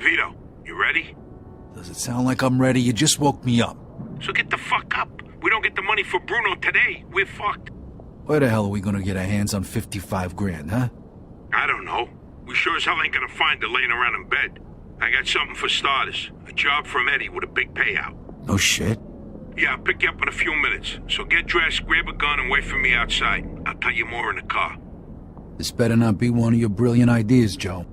Vito, you ready? Does it sound like I'm ready? You just woke me up. So get the fuck up. We don't get the money for Bruno today, we're fucked. Where the hell are we gonna get our hands on 55 grand, huh? I don't know. We sure as hell ain't gonna find her laying around in bed. I got something for starters. A job from Eddie with a big payout. No shit. Yeah, I'll pick you up in a few minutes. So get dressed, grab a gun, and wait for me outside. I'll tell you more in the car. This better not be one of your brilliant ideas, Joe.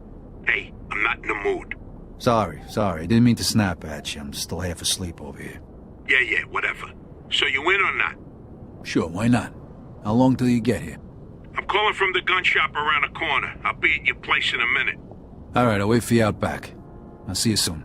Hey, I'm not in the mood. Sorry. I didn't mean to snap at you. I'm still half asleep over here. Yeah, whatever. So you in or not? Sure, why not? How long till you get here? I'm calling from the gun shop around the corner. I'll be at your place in a minute. All right, I'll wait for you out back. I'll see you soon.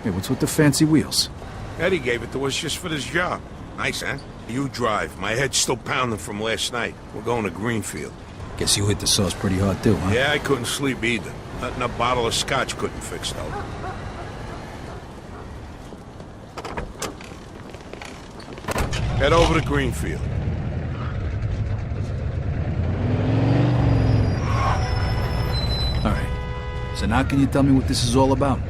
Hey, what's with the fancy wheels? Eddie gave it to us just for this job. Nice, huh? You drive. My head's still pounding from last night. We're going to Greenfield. Guess you hit the sauce pretty hard too, huh? Yeah, I couldn't sleep either. Nothing a bottle of scotch couldn't fix, though. Head over to Greenfield. All right. So now can you tell me what this is all about?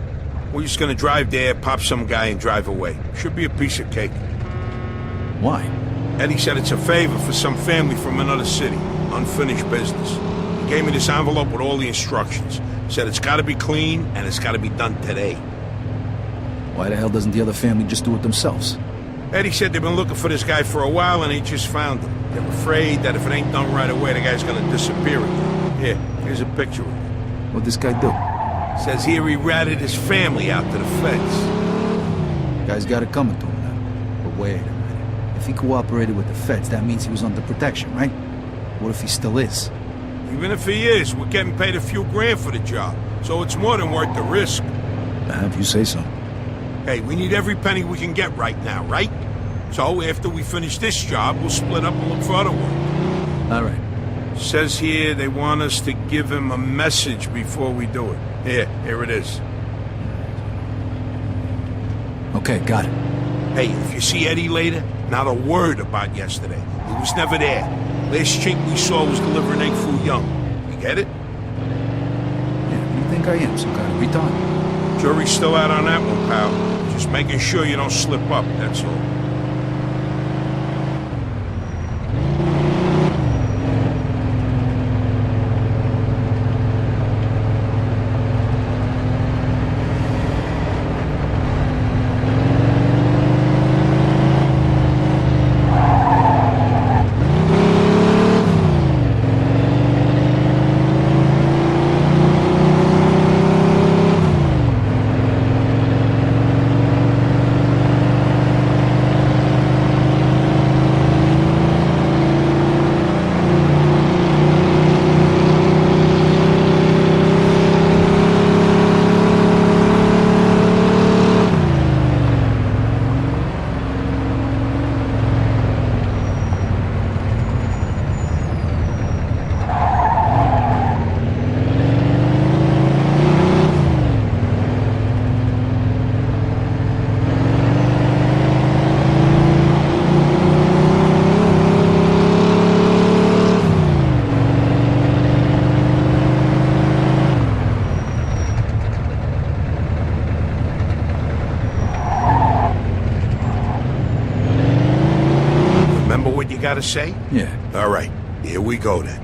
We're just gonna drive there, pop some guy, and drive away. Should be a piece of cake. Why? Eddie said it's a favor for some family from another city. Unfinished business. He gave me this envelope with all the instructions. Said it's gotta be clean, and it's gotta be done today. Why the hell doesn't the other family just do it themselves? Eddie said they've been looking for this guy for a while, and they just found him. They're afraid that if it ain't done right away, the guy's gonna disappear again. Here's a picture of him. What'd this guy do? Says here he ratted his family out to the feds. Guy's got it coming to him now. But wait a minute. If he cooperated with the feds, that means he was under protection, right? What if he still is? Even if he is, we're getting paid a few grand for the job. So it's more than worth the risk. If you say so. Hey, we need every penny we can get right now, right? So after we finish this job, we'll split up and look for other work. All right. Says here they want us to give him a message before we do it. Here it is. Okay, got it. Hey, if you see Eddie later, not a word about yesterday. He was never there. Last chink we saw was delivering egg foo young. You get it? Yeah, you think I am some kind of retard? Jury's still out on that one, pal. Just making sure you don't slip up, that's all. Gotta say? Yeah. All right, here we go then.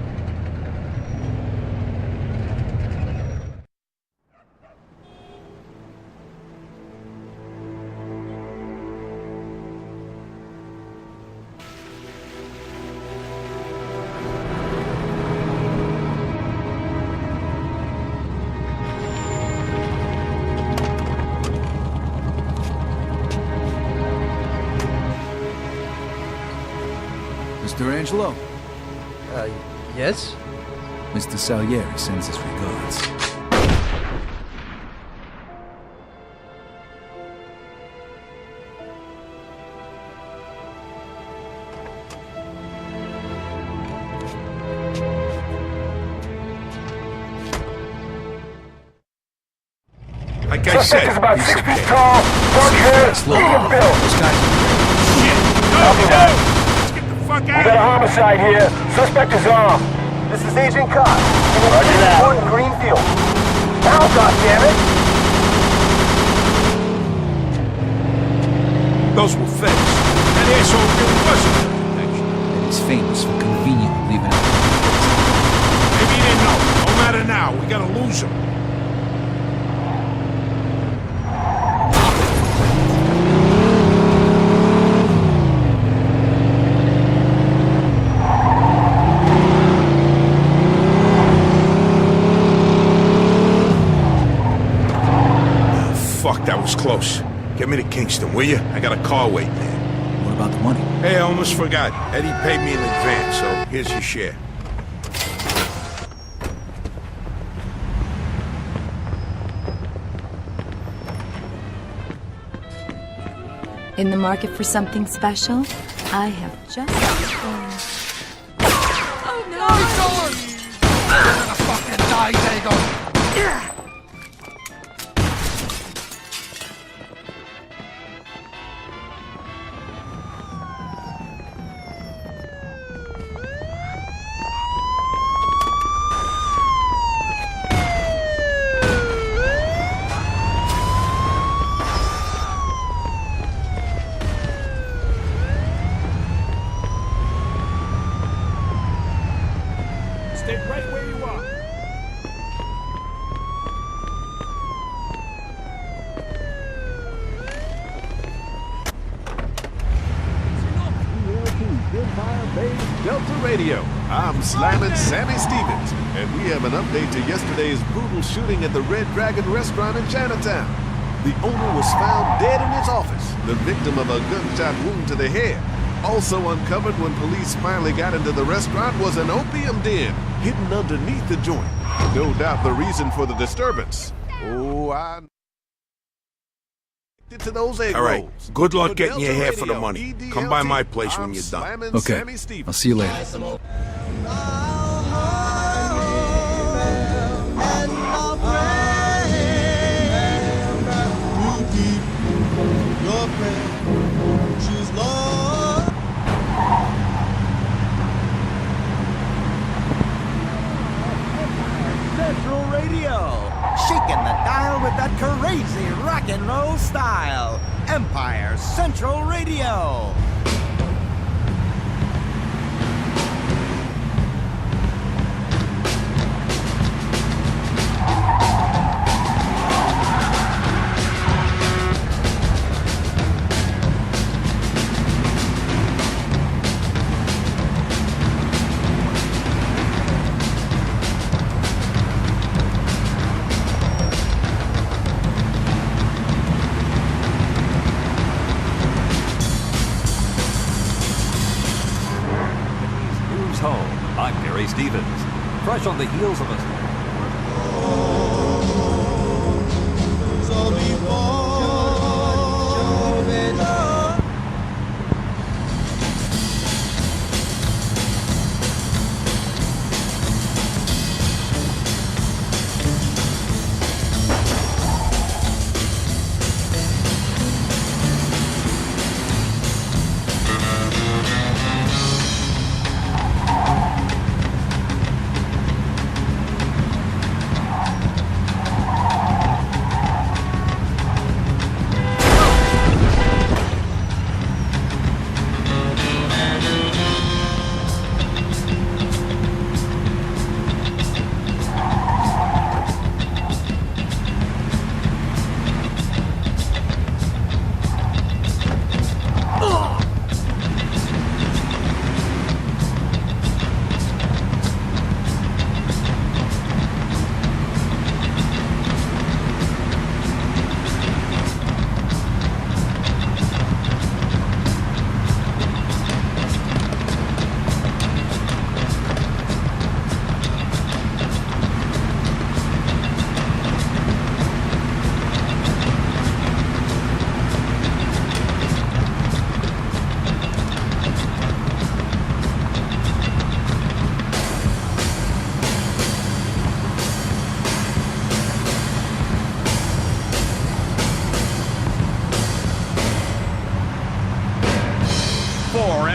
Mr. Angelo? Yes? Mr. Salieri sends his regards. Like I said, Suspect is about piece 6 of feet cake. tall, dark hair, Slow. medium build. Those guys Shit! No! Let's get the fuck We out got a of homicide here. Suspect is armed. This is Agent Cox. Roger that. Gordon Greenfield. Now, goddammit! here. Those were feds. That asshole really wasn't under protection. and he's famous for conveniently leaving out. Maybe he didn't know. No matter now. We gotta lose him. Fuck, that was close. Get me to Kingston, will you? I got a car waiting there. What about the money? Hey, I almost forgot. Eddie paid me in advance, so here's your share. In the market for something special? I have just... Oh no! Stay right where you are. Delta Radio. I'm Slammin' Sammy Stevens, and we have an update to yesterday's brutal shooting at the Red Dragon restaurant in Chinatown. The owner was found dead in his office, the victim of a gunshot wound to the head. Also uncovered when police finally got into the restaurant was an opium den hidden underneath the joint. No doubt the reason for the disturbance. Oh, I... to those egg All right. rolls. Good luck For getting your Delta hair for the Radio, money. EDLT, Come by my place when I'm you're done. Slammin' Okay, Sammy Stevens. I'll see you later. Central Radio, shaking the dial with that crazy rock and roll style. Empire Central Radio. News Home. I'm Barry Stevens. Fresh on the heels of a...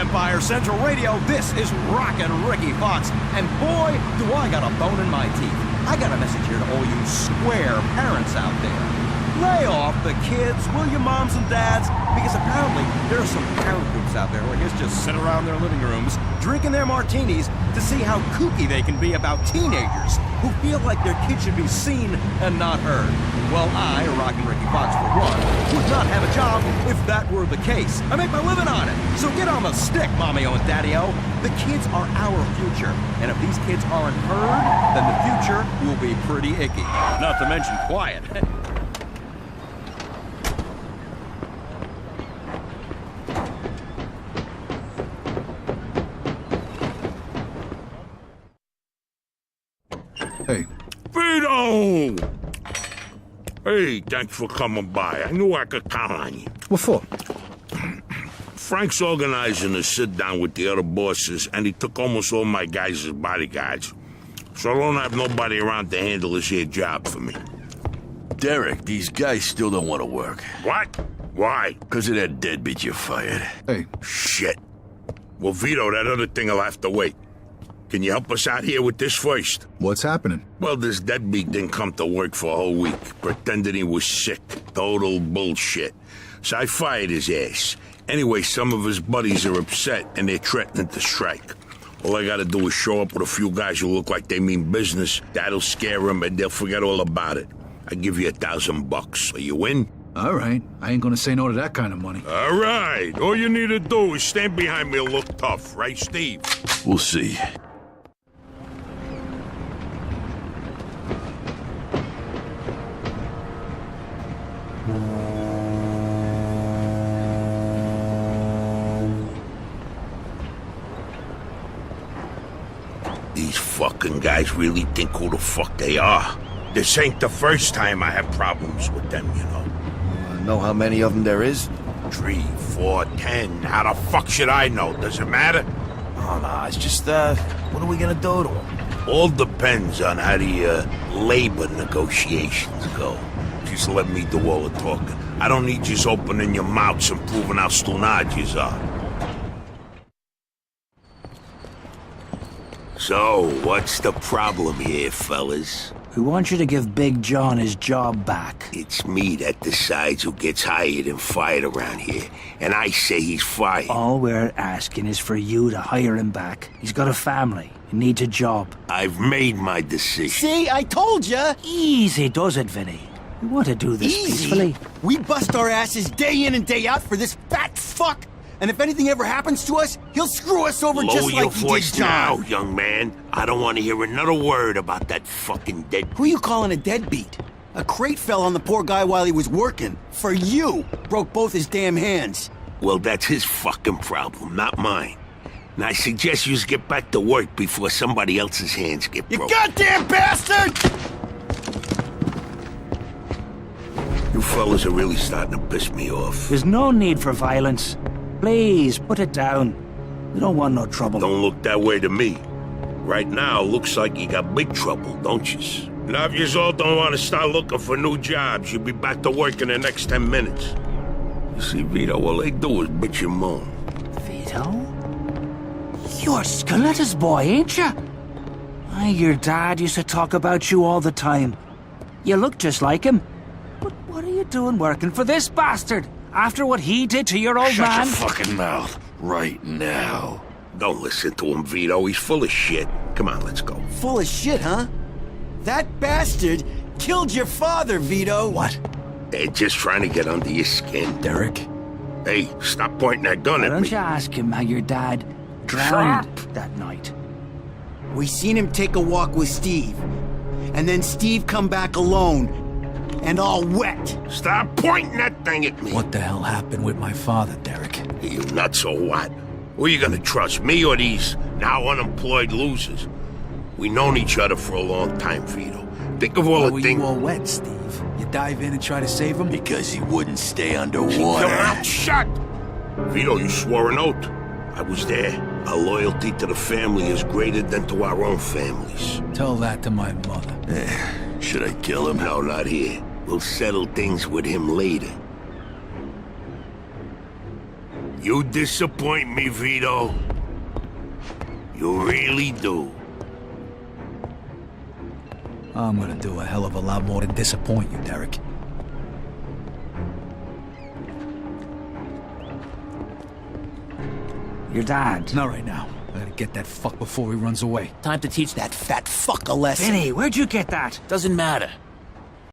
Empire Central Radio, this is Rockin' Ricky Fox. And boy, do I got a bone in my teeth. I got a message here to all you square parents out there. Lay off the kids, will you, moms and dads? Because apparently there are some parent groups out there where kids just sit around their living rooms, drinking their martinis to see how kooky they can be about teenagers who feel like their kids should be seen and not heard. Well, I, Rockin' Ricky Fox for one, would not have a job if that were the case. I make my living on it. So get on the stick, Mommy-O and Daddy-O. The kids are our future. And if these kids aren't heard, then the future will be pretty icky. Not to mention quiet. Hey, Vito! Hey, thanks for coming by. I knew I could count on you. what for? Frank's organizing a sit-down with the other bosses, and he took almost all my guys as bodyguards. So I don't have nobody around to handle this here job for me. Derek, these guys still don't want to work. What? Why? Because of that deadbeat you fired. Hey, Shit. Well, Vito, that other thing will have to wait. Can you help us out here with this first? what's happening? Well, this deadbeat didn't come to work for a whole week, pretending he was sick. Total bullshit. So I fired his ass. Anyway, some of his buddies are upset, and they're threatening to strike. All I gotta do is show up with a few guys who look like they mean business. That'll scare them, and they'll forget all about it. I give you $1,000. Are you in? All right, I ain't gonna say no to that kind of money. All right. All you need to do is stand behind me and look tough, right, Steve? We'll see. These fucking guys really think who the fuck they are. This ain't the first time I have problems with them, you know. Know how many of them there is? 3, 4, 10. How the fuck should I know? Does it matter? Oh, no, it's just, what are we gonna do to them? All depends on how the labor negotiations go. Just let me do all the talking. I don't need you opening your mouths and proving how stunad you are. So, what's the problem here, fellas? We want you to give Big John his job back. It's me that decides who gets hired and fired around here, and I say he's fired. All we're asking is for you to hire him back. He's got a family. He needs a job. I've made my decision. See, I told ya! Easy does it, Vinny. We want to do this peacefully. We bust our asses day in and day out for this fat fuck! And if anything ever happens to us, he'll screw us over Lower just your like he did voice now, John. young man. I don't want to hear another word about that fucking dead... Who you calling a deadbeat? A crate fell on the poor guy while he was working. For you! Broke both his damn hands. Well, that's his fucking problem, not mine. And I suggest you get back to work before somebody else's hands get You broken. goddamn bastard! You fellas are really starting to piss me off. There's no need for violence. Please, put it down. We don't want no trouble. Don't look that way to me. Right now, looks like you got big trouble, don't you? Now, if you all don't want to start looking for new jobs, you'll be back to work in the next 10 minutes. You see, Vito, all they do is bitch and moan. Vito? You're Scoletta's boy, ain't you? Why, your dad used to talk about you all the time. You look just like him. But what are you doing working for this bastard? After what he did to your old man? Shut your fucking mouth right now. Don't listen to him, Vito. He's full of shit. Come on, let's go. Full of shit, huh? That bastard killed your father, Vito. What? They're just trying to get under your skin. Derek? Hey, stop pointing that gun Why at don't me. you ask him how your dad drowned that night? We seen him take a walk with Steve. And then Steve come back alone. And all wet. Stop pointing that thing at me. What the hell happened with my father, Derek? You nuts or what? Who are you gonna trust, me or these now unemployed losers? We known each other for a long time, Vito. Think of all Why the were things... you all wet, Steve? You dive in and try to save him? Because he wouldn't stay Keep your underwater. mouth shut! Vito, you swore an oath. I was there. Our loyalty to the family is greater than to our own families. Tell that to my mother. Should I kill him? No, not here. We'll settle things with him later. You disappoint me, Vito. You really do. I'm gonna do a hell of a lot more than disappoint you, Derek. Your dad. Not right now. I gotta get that fuck before he runs away. Time to teach that fat fuck a lesson. Vinny, where'd you get that? Doesn't matter.